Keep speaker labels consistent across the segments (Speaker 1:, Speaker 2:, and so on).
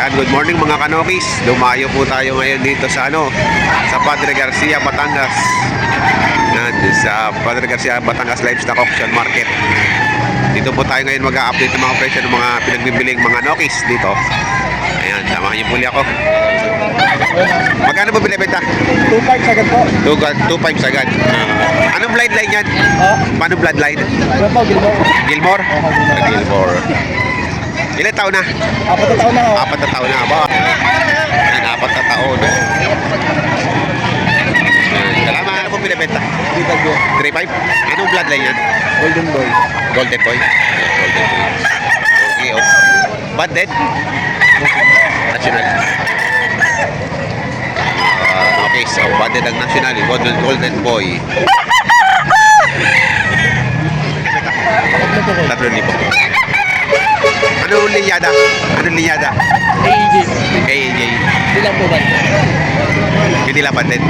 Speaker 1: Ayan, good morning mga kanokis. Dumayo po tayo ngayon dito sa sa Padre Garcia, Batangas. Yan, sa Padre Garcia, Batangas Livestock Auction Market. Dito po tayo ngayon mag-a-update ng mga presyo ng mga pinagbibiling mga nokis dito. Ayan, samahan niyo muli ako. Magkano ba binibenta?
Speaker 2: 2.5 sagad po.
Speaker 1: 2.5 sagad. Anong bloodline yan? Paano bloodline?
Speaker 2: Ano po, Gilmore?
Speaker 1: Gilmore? Gilmore. Ilan taon na?
Speaker 2: 4 na taon na ako.
Speaker 1: 4 na taon na ba? Ayan, 4 na taon. Salamat. Ano po binibenta? 3.5? Anong bloodline yan?
Speaker 2: Golden Boy.
Speaker 1: Golden Boy? Golden Boy. Okay, oh. Banded? National. Okay, so banded ang national. Golden Boy. 3,000. Anong linyada? Anong linyada?
Speaker 2: AEG.
Speaker 1: AJ.
Speaker 2: Ilan po ba?
Speaker 1: Hindi lang banded.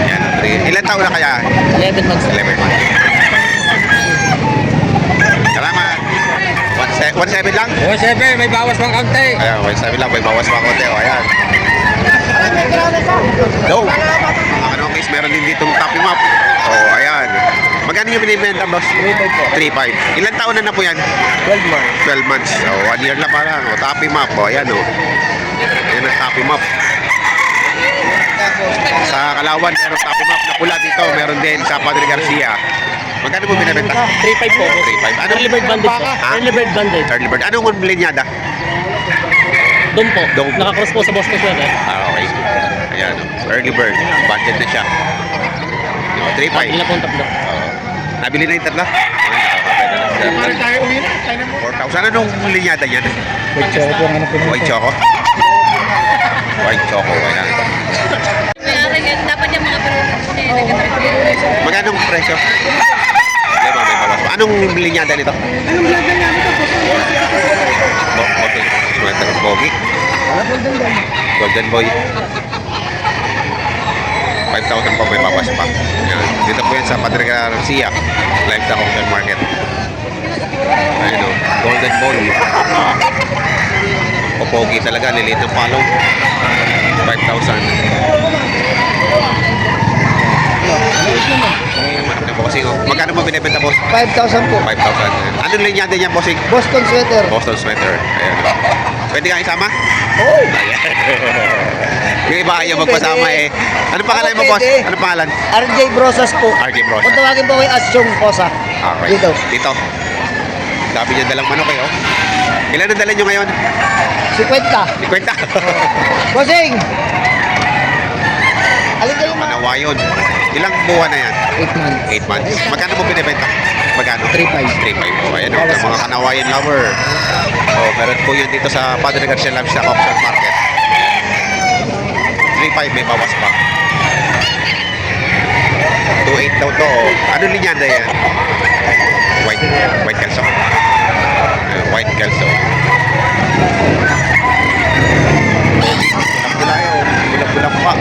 Speaker 1: Yan. Ilan taon na kaya?
Speaker 2: 11 months.
Speaker 1: 11 months. Salamat. 1.7 lang?
Speaker 2: O, siyempre, may bawas pang kaunti.
Speaker 1: Ayan, 1.7 lang. May bawas pa konti. O, ayan. Go! Mga kanokis, meron din ditong topping map. O, ayan. Magkano yung binibenta, boss?
Speaker 2: 3.5 po.
Speaker 1: 3.5. Ilan taon na po yan?
Speaker 2: 12 months.
Speaker 1: 12 months. So, 1 year lang parang. O, topping map. O, ayan o. Ayan ang topping map. Sa Kalawan, meron topping map na pula dito. Meron din sa Padre Garcia. Magkano mo binibenta?
Speaker 2: 3.5 po.
Speaker 1: 3.5. Anong
Speaker 2: Early bird banded po.
Speaker 1: Ha?
Speaker 2: Early bird banded.
Speaker 1: Early bird. Anong linyada?
Speaker 2: Doon po.
Speaker 1: Doon po.
Speaker 2: Nakakross po sa boss ko sweater.
Speaker 1: Okay. Ayan o. Early bird. Budget na siya. O, 3.5.
Speaker 2: Hindi na po ang tatlo.
Speaker 1: Nabili na yung tatlo?
Speaker 2: tayo uwi na.
Speaker 1: 4,000. Anong linyada yan?
Speaker 2: White choco po ang ano po.
Speaker 1: White choco? White choco. Ayan.
Speaker 3: Dapat yung mga
Speaker 1: Magkano ang presyo? May bawas pa. Anong linyada nito?
Speaker 2: Anong vlog na namin ito?
Speaker 1: Okay. Sweater Pogi. Golden Boy. 5,000 pa may bawas pa. Ayan. Dito po yan sa Padre Garcia Livestock Auction Market. Ayun o. Golden Boy. O Pogi talaga. Liliit ng palong. 5,000. Magkano mo binibenta, boss?
Speaker 2: 5,000 po.
Speaker 1: 5,000. Anong linyada niya, bossing?
Speaker 2: Boston sweater.
Speaker 1: Boston sweater. Ayan. Pwede kang isama?
Speaker 2: Oh.
Speaker 1: Ayan. Yung iba ayaw magpasama eh. Anong pangalan mo, boss?
Speaker 2: Pwede.
Speaker 1: Anong pangalan?
Speaker 2: RJ Brosas po.
Speaker 1: RJ Brosas.
Speaker 2: Kung tawagin po kay Asyong Posa.
Speaker 1: Okay.
Speaker 2: Dito.
Speaker 1: Dito. Sabi niya dalang manok eh, oh. Ilan ang dala niyo ngayon?
Speaker 2: 50.
Speaker 1: 50.
Speaker 2: Bossing! Alin kayo mga?
Speaker 1: Manawayon. Ilang buwan na yan?
Speaker 2: 8 months.
Speaker 1: 8 months. Magkano mo binibenta? Magkano?
Speaker 2: 3.5.
Speaker 1: 3.5 po. Ayan o, sa mga Kanawayan lover. Oh, meron po yun dito sa Padre Garcia Livestock Auction Market. 3.5 may bawas pa. 2.8 daw to. Ano linyada yan? White calso. White calso. Bulang-bulang pa.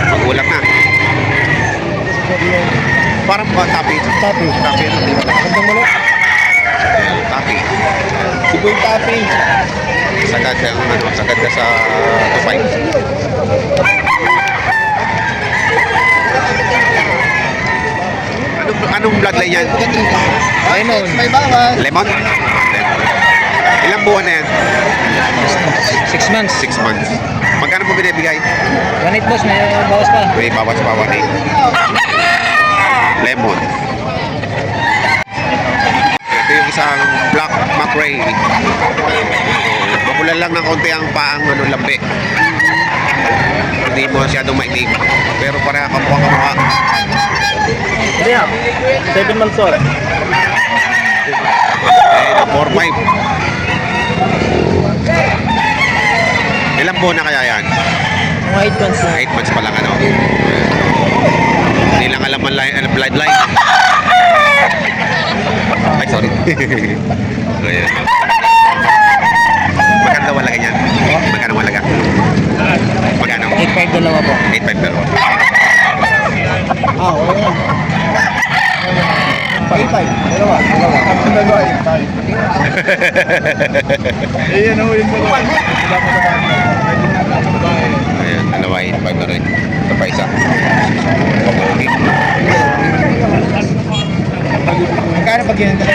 Speaker 1: Magulang na. Parang ba tapi?
Speaker 2: Tapi.
Speaker 1: Tapi.
Speaker 2: Gandang manok.
Speaker 1: Tapi.
Speaker 2: Sigoy tapi.
Speaker 1: Sagad ka sagad ka sa Dubai. Anong bloodline yan?
Speaker 2: Lemon. May bawas.
Speaker 1: Lemon? Ilang buwan na yan?
Speaker 2: 6 months.
Speaker 1: 6 months. Magkano mo binibigay?
Speaker 2: 1.8 boss. May bawas pa.
Speaker 1: May bawas pa 1.8. Lemon. Ito yung isang Black McRae. Makulan lang ng konti ang paang lambi. Hindi mo masyadong maitim. Pero pareha kamukha.
Speaker 2: Yeah. 7 months old.
Speaker 1: Eh, 4-5. Ilang buwan na kaya yan?
Speaker 2: Mga 8 months na.
Speaker 1: 8 months pa lang ano. Hindi lang alam ang bloodline. Ay, sorry. Ayan. Magkano wala ganyan? Magkano walaga? Magkano?
Speaker 2: 8.5 dalawa po.
Speaker 1: 8.5 pero.
Speaker 2: Oo. 8.5 Dalawa.
Speaker 4: Ayan, oh, yun ba?
Speaker 1: Ayan, dalawa 8.5 na rin. Ito pa isa. Okay.
Speaker 2: Magkano pag yan?
Speaker 1: 8.5.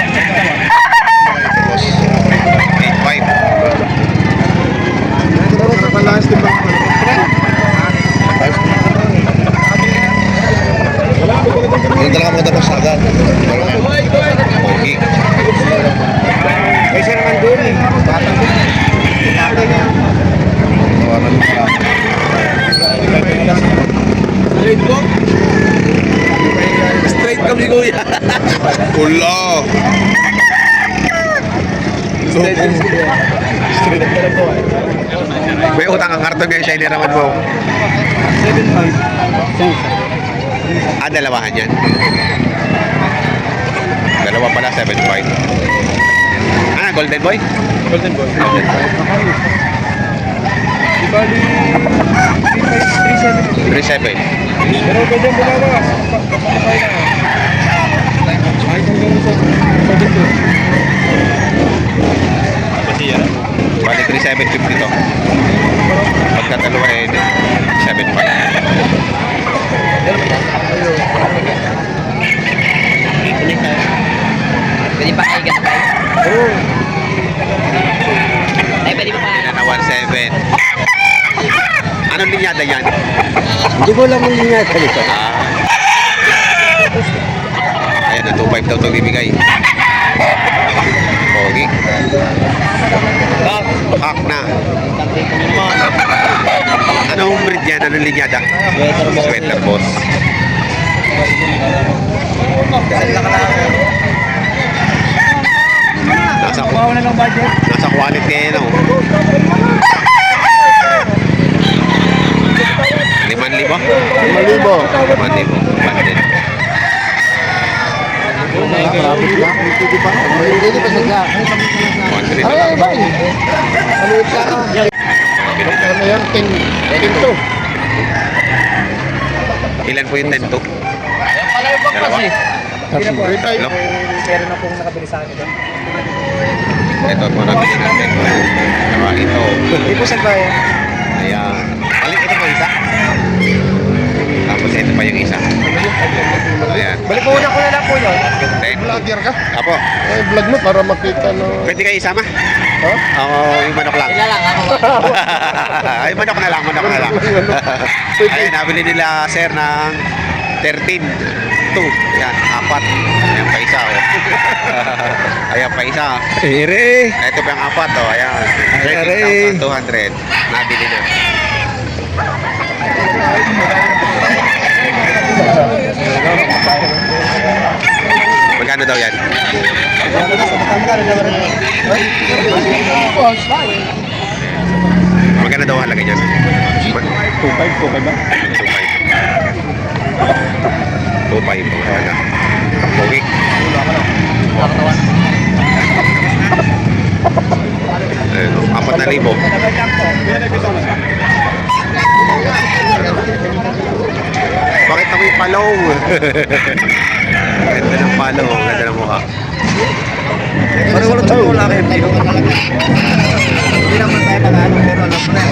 Speaker 4: Palas din ba?
Speaker 1: Yung talaga mo tapos agad. Okay.
Speaker 2: May siya naman doon eh. Batang doon. Batang niya.
Speaker 1: Straight kami kuya. Ulo. May utang ang karton ngayon siya iniraman mo.
Speaker 2: 7.5.
Speaker 1: Dalawahan yan. Dalawa pala, 7.5. Golden boy?
Speaker 4: Golden Boy.
Speaker 1: Golden boy.
Speaker 4: Di bali, 3.7.
Speaker 1: 3.7.
Speaker 4: Pero pwede yung bumawas. Papakay na. Kahit hanggang sa 7.2.
Speaker 1: Bali 3.750 to. Pagka dalawa eh, 7.5.
Speaker 2: Pwede pa kayo ganun tayo?
Speaker 4: Oo.
Speaker 2: Ay, pwede pa.
Speaker 1: Yan na 1.7. Anong linyada yan?
Speaker 2: Hindi ko lang ang linya sa likod.
Speaker 1: Ayan na, 2.5 daw ito bibigay. Pogi. Hak na. Anong breed yan? Anong linyada? Sweater boss. Nasa quality eh, no? 5,000?
Speaker 4: 5,000.
Speaker 1: 5,000. Bandit.
Speaker 4: Marami ba? Hindi pa.
Speaker 2: Hindi pa siya.
Speaker 1: 1.3 na lang.
Speaker 2: Maliit ka.
Speaker 4: Ano yan? 10 to.
Speaker 1: Ilan po yung 10 to? Dalawa? Hello?
Speaker 2: Pero na pong nakabili sa akin.
Speaker 1: Ito po nabili natin. Dalawa ito.
Speaker 2: Hindi po saan ba yan?
Speaker 1: Ayan. Alin ito po isa? Tapos ito pa yung isa. Ayan.
Speaker 2: Balik ko na lang po yun.
Speaker 4: Vlogger ka?
Speaker 1: Apo,
Speaker 4: Ay, vlog mo para makita no.
Speaker 1: pwede kayo isama?
Speaker 4: Ha?
Speaker 1: Oo, yung manok lang.
Speaker 2: Sila lang ako.
Speaker 1: Ay, manok na lang. Ayan, nabili nila sir ng 13. 2. Yan, 4. Ayan pa isa, oh. Ayan pa isa.
Speaker 2: Ere.
Speaker 1: Ito pa yung 4, oh. Ayan. 13,200. Nabili na. Magkano daw yan? Magkano daw halaga niyan?
Speaker 4: 2.5 ba?
Speaker 1: 2.5 ang halaga. Okay. Ayun, 4,000. Bakit ako yung palong? Ganda ng palong, ganda ng mukha.
Speaker 2: Parang wala tayo wala kayo. Hindi naman tayo nag-ano pero alam mo na.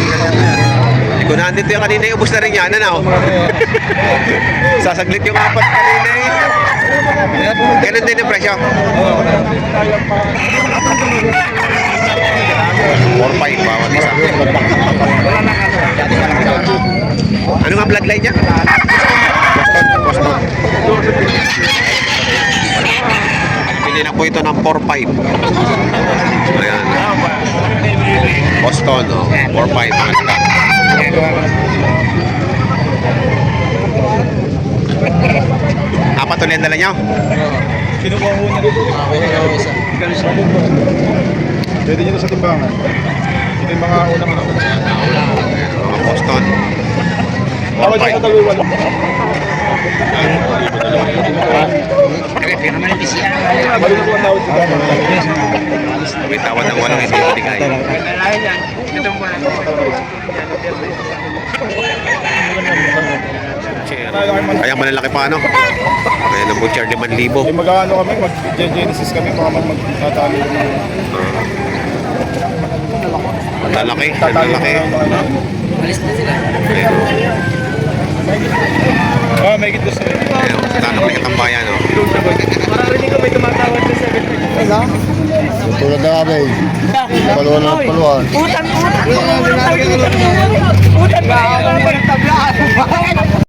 Speaker 1: Kung nandito yung kanina, ubus na rin yan, ano? Sasaglit yung 4 kanina eh. Ganun din yung presyo. 4.5 bawat isa. Ano nga bloodline niya? Boston. Pili na po ito ng 4.5. Ayan. Boston, oh. 4.5. Maganda. Apat ulit ang dala niyo?
Speaker 4: Kinukuha ko na dito. Pwede nyo sa timbangan. Ito yung mga unang ano.
Speaker 1: Mga Boston.
Speaker 4: Tawad nyo sa taluwan. Bali na po ang tawad sa timbangan.
Speaker 1: May tawad ng walang hindi ibigay. butcher. Kaya malalaki pa ano? Kaya ng butcher 5,000.
Speaker 4: Eh, mag-ano kami, mag-genesis kami, baka magtatalo yung
Speaker 1: Lalaki,
Speaker 4: tatalo
Speaker 1: lalaki.
Speaker 2: Alis na sila.
Speaker 4: Ah, may gito sila.
Speaker 1: Ayan, tanong na kitang bayan, no?
Speaker 2: Mararinig ko may tumatawad sa 7.
Speaker 5: Wala. Tulad na kami. Paluan na paluan.
Speaker 2: Utang! Utang! Utang! Utang! Utang! Utang!